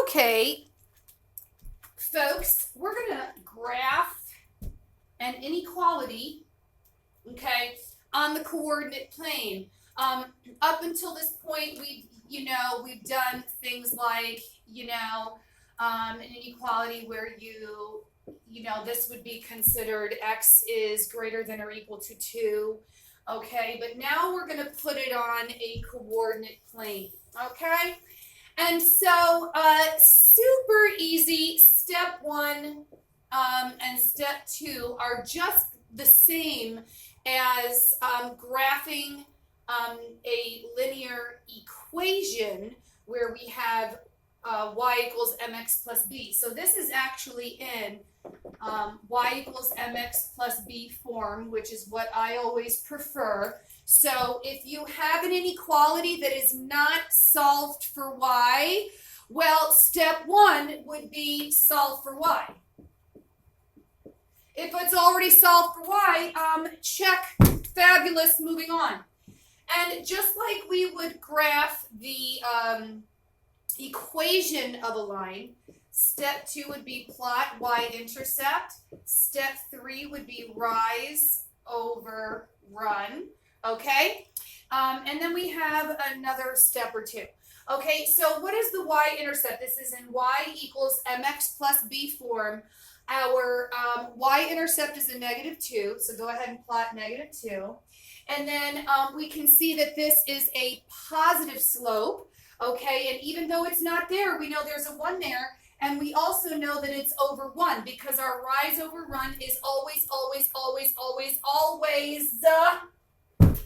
Okay, folks, we're going to graph an inequality, okay, on the coordinate plane. Up until this point, we've done things like, an inequality where this would be considered x is greater than or equal to 2, okay, but now we're going to put it on a coordinate plane, okay? And so, super easy. Step 1 and step 2 are just the same as graphing a linear equation where we have y equals mx plus b. So this is actually in y equals mx plus b form, which is what I always prefer. So if you have an inequality that is not solved for y, well, step 1 would be solve for y. If it's already solved for y, check, fabulous, moving on. And just like we would graph the equation of a line, step 2 would be plot y-intercept. Step 3 would be rise over run. Okay, and then we have another step or two. Okay, so what is the y-intercept? This is in y equals mx plus b form. Our y-intercept is a -2, so go ahead and plot -2. And then we can see that this is a positive slope, okay? And even though it's not there, we know there's a 1 there. And we also know that it's over 1 because our rise over run is always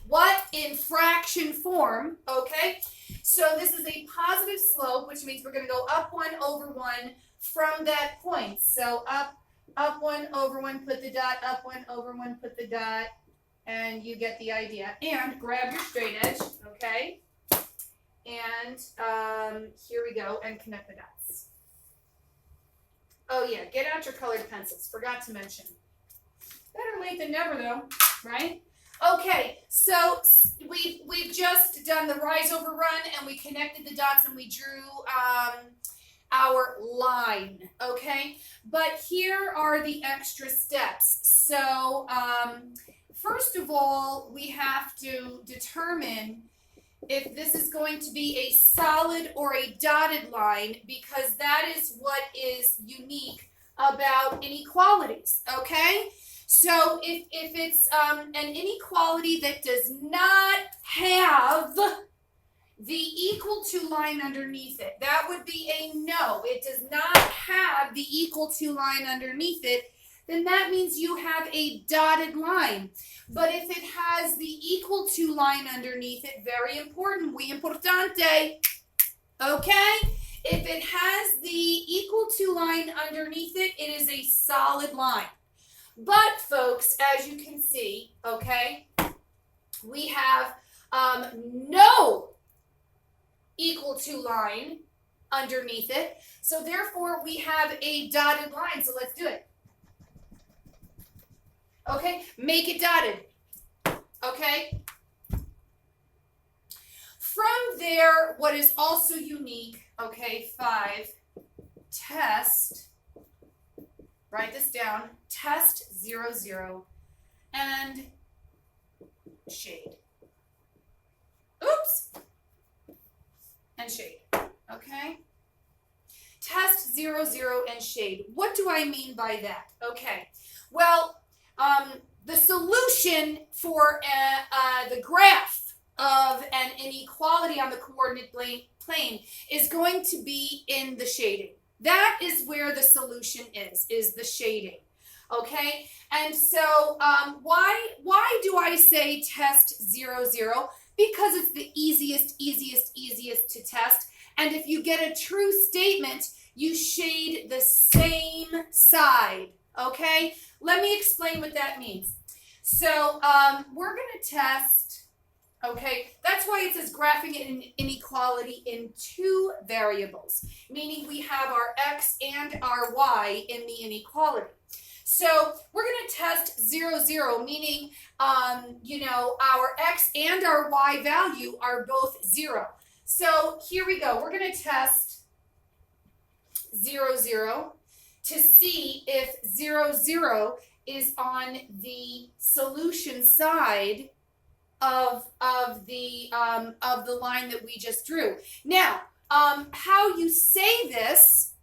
what? In fraction form, okay? So this is a positive slope, which means we're going to go up 1 over 1 from that point. So up 1 over 1, put the dot, up 1 over 1, put the dot, and you get the idea. And grab your straight edge, okay? And here we go, and connect the dots. Oh yeah, get out your colored pencils, forgot to mention. Better late than never though, right? Okay, so we've just done the rise over run and we connected the dots and we drew our line, okay? But here are the extra steps. So first of all, we have to determine if this is going to be a solid or a dotted line because that is what is unique about inequalities, okay? So if it's an inequality that does not have the equal to line underneath it, that would be a no. It does not have the equal to line underneath it, then that means you have a dotted line. But if it has the equal to line underneath it, very important, muy importante, okay? If it has the equal to line underneath it, it is a solid line. But folks, as you can see, okay, we have no equal to line underneath it. So therefore, we have a dotted line. So let's do it. Okay, make it dotted. Okay. From there, what is also unique, okay, 5, test, write this down, test 0, 0, and shade. Oops. And shade, okay? Test 0, 0, and shade. What do I mean by that? Okay, well, the solution for the graph of an inequality on the coordinate plane is going to be in the shading. That is where the solution is the shading, okay? And so why do I say test 0, 0? Because it's the easiest to test. And if you get a true statement, you shade the same side, okay? Let me explain what that means. So we're going to test, okay? That's why it says graphing an inequality in 2 variables, meaning we have our x and our y in the inequality. So we're going to test 0, 0, meaning, our x and our y value are both 0. So here we go. We're going to test 0, 0 to see if 0, 0 is on the solution side of the line that we just drew. Now, how you say this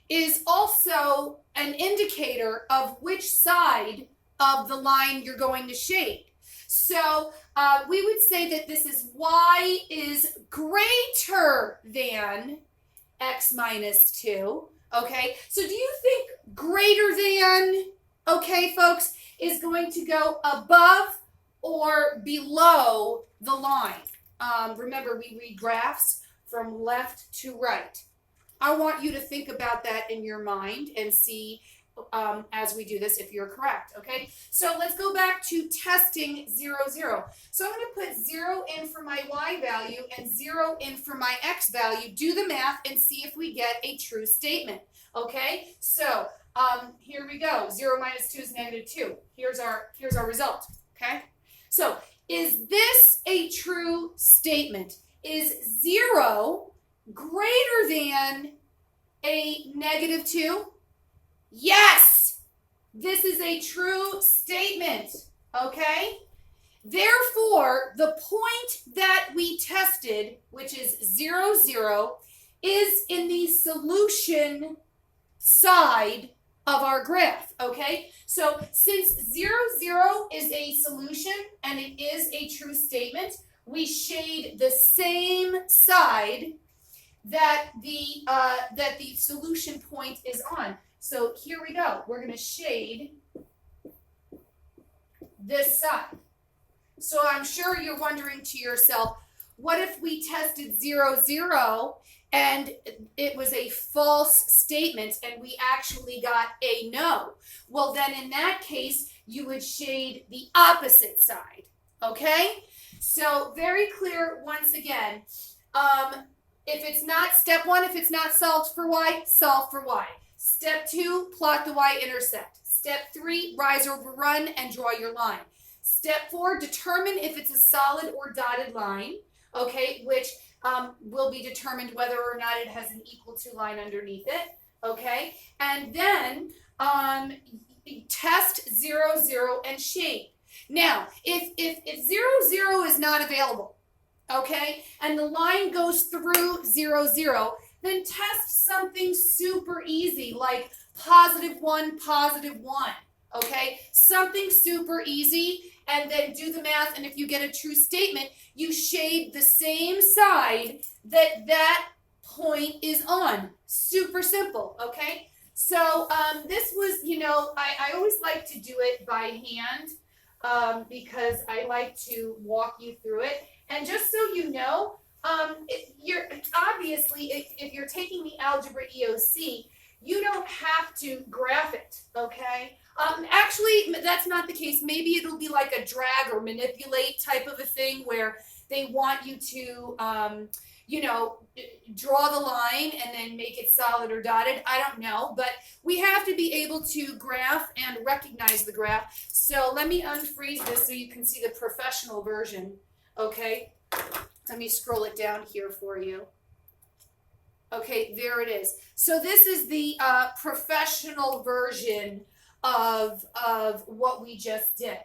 is also an indicator of which side of the line you're going to shade. So we would say that this is y is greater than x minus 2, okay? So do you think greater than, okay, folks, is going to go above or below the line? Remember, we read graphs from left to right. I want you to think about that in your mind and see as we do this if you're correct, okay? So let's go back to testing 0, 0. So I'm going to put 0 in for my y value and 0 in for my x value. Do the math and see if we get a true statement, okay? So here we go. 0 minus 2 is negative 2. Here's our result, okay? So is this a true statement? Is 0 greater than a negative 2? Yes, this is a true statement, okay? Therefore, the point that we tested, which is 0, 0, is in the solution side of our graph, okay? So since 0, 0 is a solution and it is a true statement, we shade the same side that the solution point is on. So here we go. We're going to shade this side. So I'm sure you're wondering to yourself, what if we tested 0, 0 and it was a false statement and we actually got a no? Well, then in that case, you would shade the opposite side, okay? So very clear once again. If it's not step 1, if it's not solved for y, solve for y. Step 2, plot the y-intercept. Step 3, rise over run and draw your line. Step 4, determine if it's a solid or dotted line, okay, which will be determined whether or not it has an equal to line underneath it, okay? And then test 0, 0 and shade. Now, if 0, 0 is not available, okay, and the line goes through 0, 0, then test something super easy like positive 1, positive 1, okay? Something super easy, and then do the math, and if you get a true statement, you shade the same side that that point is on. Super simple, okay? So this was, you know, I always like to do it by hand because I like to walk you through it. And just so you know, you're obviously, if you're taking the algebra EOC, you don't have to graph it, okay? Actually, that's not the case. Maybe it'll be like a drag or manipulate type of a thing where they want you to, you know, draw the line and then make it solid or dotted. I don't know, but we have to be able to graph and recognize the graph. So let me unfreeze this so you can see the professional version, okay? Let me scroll it down here for you. Okay, there it is. So this is the professional version of what we just did.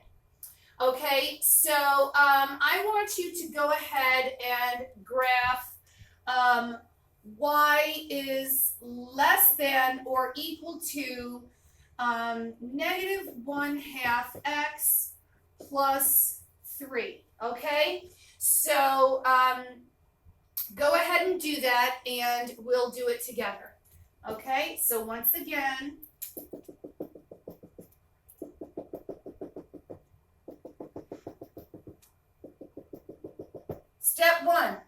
Okay, so I want you to go ahead and graph y is less than or equal to negative 1/2 x plus 3. Okay, so go ahead and do that and we'll do it together. Okay, so once again, step 1.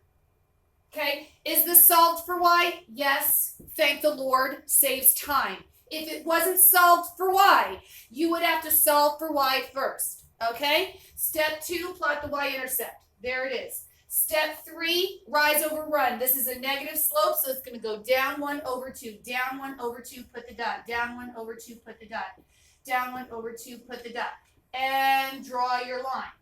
Okay, is this solved for y? Yes, thank the Lord, saves time. If it wasn't solved for y, you would have to solve for y first. Okay, step 2, plot the y-intercept. There it is. Step 3, rise over run. This is a negative slope, so it's going to go down 1 over 2, down 1 over 2, put the dot, down 1 over 2, put the dot, down 1 over 2, put the dot, and draw your line.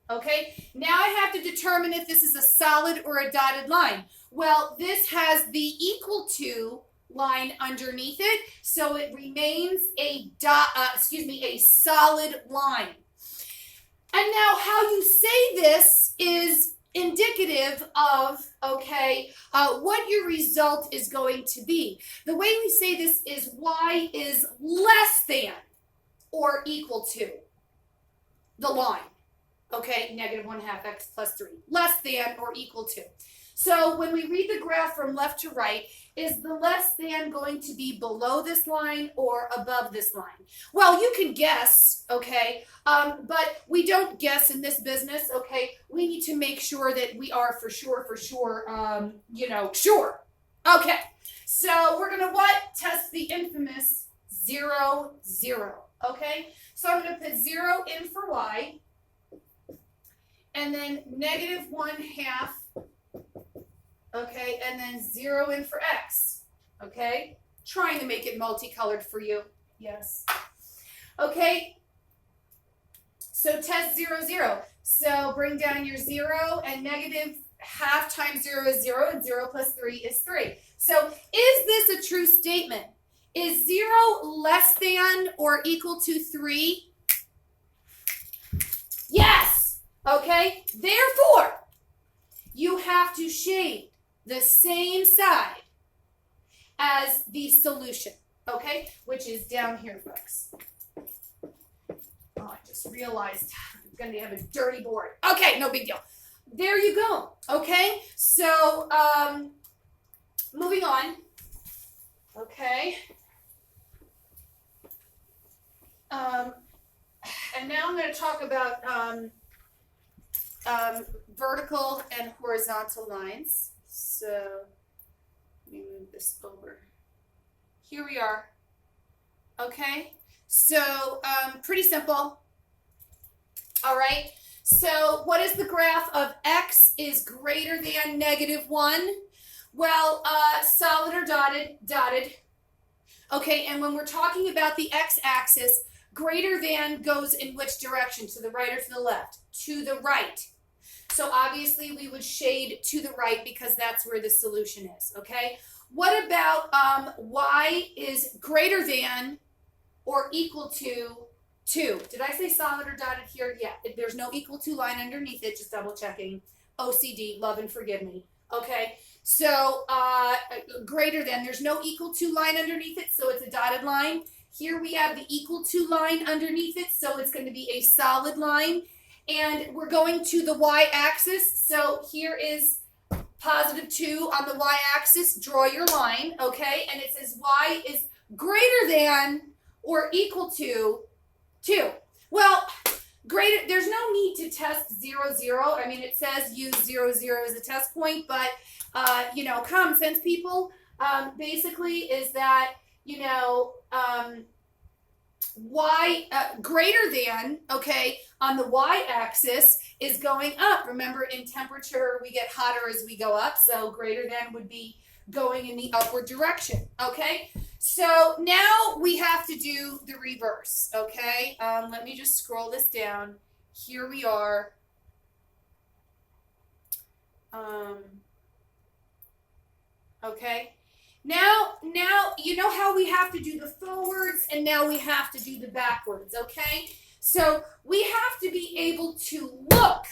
Okay, now I have to determine if this is a solid or a dotted line. Well, this has the equal to line underneath it, so it remains a a solid line. And now how you say this is indicative of, okay, what your result is going to be. The way we say this is y is less than or equal to the line, okay, negative 1/2 x plus 3, less than or equal to. So when we read the graph from left to right, is the less than going to be below this line or above this line? Well, you can guess, okay, but we don't guess in this business, okay? We need to make sure that we are for sure, sure. Okay, so we're gonna what? Test the infamous 0, 0, okay? So I'm gonna put 0 in for y, and then negative 1/2, okay, and then 0 in for x, okay? Trying to make it multicolored for you, yes. Okay, so test 0, 0. So bring down your 0, and negative 1/2 times 0 is 0, and 0 plus 3 is 3. So is this a true statement? Is 0 less than or equal to 3? Yes, okay? Therefore, you have to shade the same side as the solution, okay? Which is down here, folks. Oh, I just realized I'm going to have a dirty board. Okay, no big deal. There you go, okay? So, moving on, okay? And now I'm going to talk about vertical and horizontal lines. So let me move this over. Here we are. Okay, so pretty simple. All right, so what is the graph of x is greater than negative 1? Well, solid or dotted, dotted. Okay, and when we're talking about the x-axis, greater than goes in which direction? To the right or to the left? To the right. So obviously we would shade to the right because that's where the solution is, okay? What about y is greater than or equal to 2? Did I say solid or dotted here? Yeah, there's no equal to line underneath it, just double checking. OCD, love and forgive me. Okay, so greater than, there's no equal to line underneath it, so it's a dotted line. Here we have the equal to line underneath it, so it's going to be a solid line. And we're going to the y-axis, so here is positive 2 on the y-axis. Draw your line, okay? And it says y is greater than or equal to 2. Well, greater, there's no need to test 0, 0. I mean, it says use 0, 0 as a test point, but, common sense people, basically is that, y greater than, okay, on the y-axis is going up. Remember, in temperature, we get hotter as we go up, so greater than would be going in the upward direction, okay? So now we have to do the reverse, okay? Let me just scroll this down. Here we are. Okay. Now, you know how we have to do the forwards, and now we have to do the backwards, okay? So we have to be able to look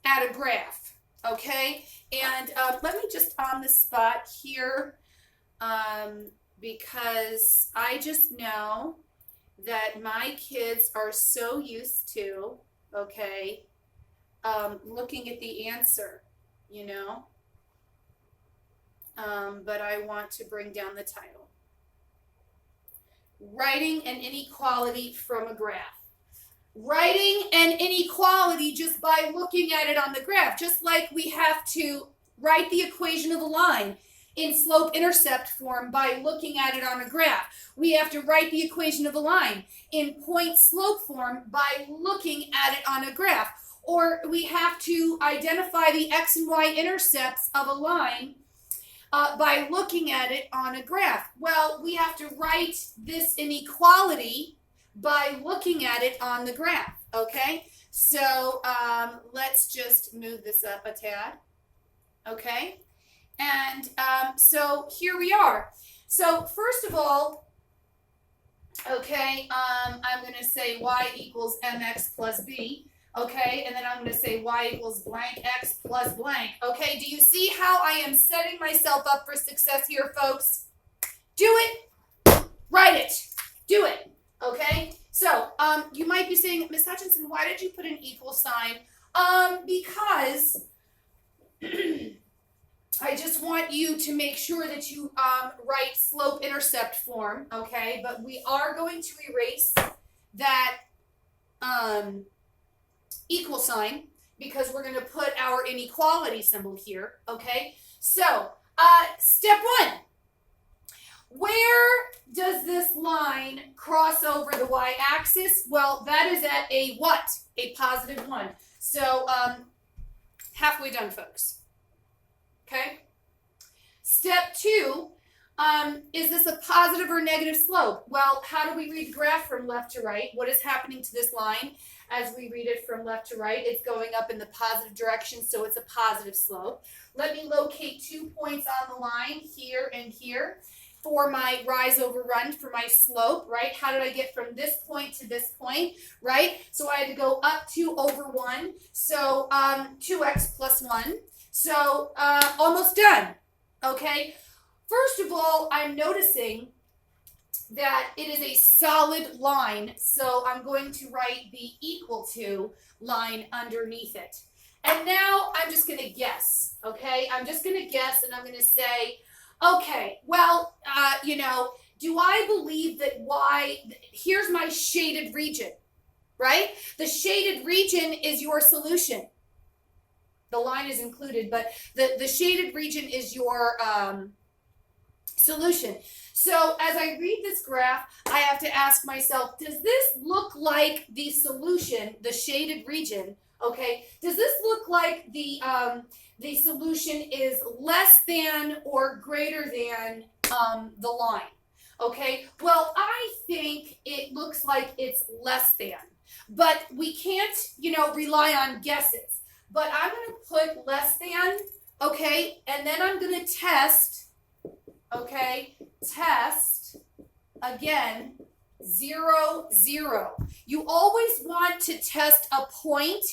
at a graph, okay? And let me just on the spot here, because I just know that my kids are so used to, okay, looking at the answer, but I want to bring down the title. Writing an inequality from a graph. Writing an inequality just by looking at it on the graph, just like we have to write the equation of a line in slope-intercept form by looking at it on a graph. We have to write the equation of a line in point-slope form by looking at it on a graph. Or we have to identify the x and y intercepts of a line by looking at it on a graph. Well, we have to write this inequality by looking at it on the graph, okay? So let's just move this up a tad, okay? And so here we are. So first of all, okay, I'm going to say y equals mx plus b. Okay, and then I'm going to say y equals blank x plus blank. Okay, do you see how I am setting myself up for success here, folks? Do it. Write it. Do it. Okay, so you might be saying, Miss Hutchinson, why did you put an equal sign? Because I just want you to make sure that you write slope-intercept form, okay? But we are going to erase that equal sign because we're going to put our inequality symbol here, okay? So, step one. Where does this line cross over the y-axis? Well, that is at a what? A positive 1. So, halfway done, folks. Okay? Step 2, is this a positive or negative slope? Well, how do we read the graph from left to right? What is happening to this line as we read it from left to right? It's going up in the positive direction, so it's a positive slope. Let me locate 2 points on the line, here and here, for my rise over run, for my slope, right? How did I get from this point to this point, right? So I had to go up 2 over 1, so 2x plus 1. So almost done, okay? First of all, I'm noticing that it is a solid line, so I'm going to write the equal to line underneath it. And now I'm just going to guess, okay? I'm just going to guess, and I'm going to say, okay, well, you know, do I believe that here's my shaded region, right? The shaded region is your solution. The line is included, but the shaded region is your solution. So as I read this graph, I have to ask myself, does this look like the solution, the shaded region, okay? Does this look like the solution is less than or greater than the line, okay? Well, I think it looks like it's less than, but we can't, you know, rely on guesses. But I'm going to put less than, okay, and then I'm going to test, okay, test, again, 0, 0. You always want to test a point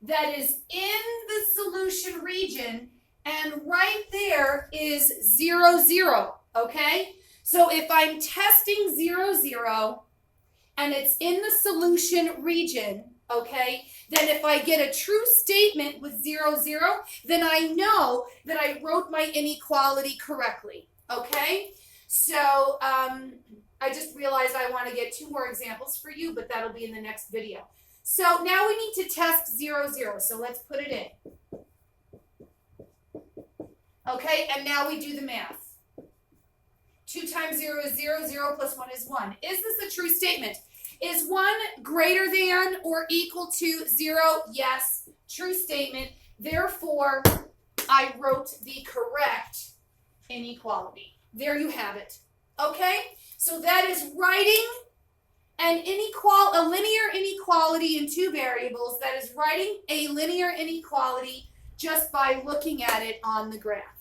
that is in the solution region, and right there is 0, 0, okay? So if I'm testing 0, 0, and it's in the solution region, okay, then if I get a true statement with 0, 0, then I know that I wrote my inequality correctly, okay? So I just realized I want to get 2 more examples for you, but that'll be in the next video. So now we need to test 0, 0, so let's put it in. Okay, and now we do the math. 2 times 0 is 0, 0 plus 1 is 1. Is this a true statement? Is 1 greater than or equal to 0? Yes, true statement. Therefore, I wrote the correct inequality. There you have it. Okay? So that is writing a linear inequality in 2 variables. That is writing a linear inequality just by looking at it on the graph.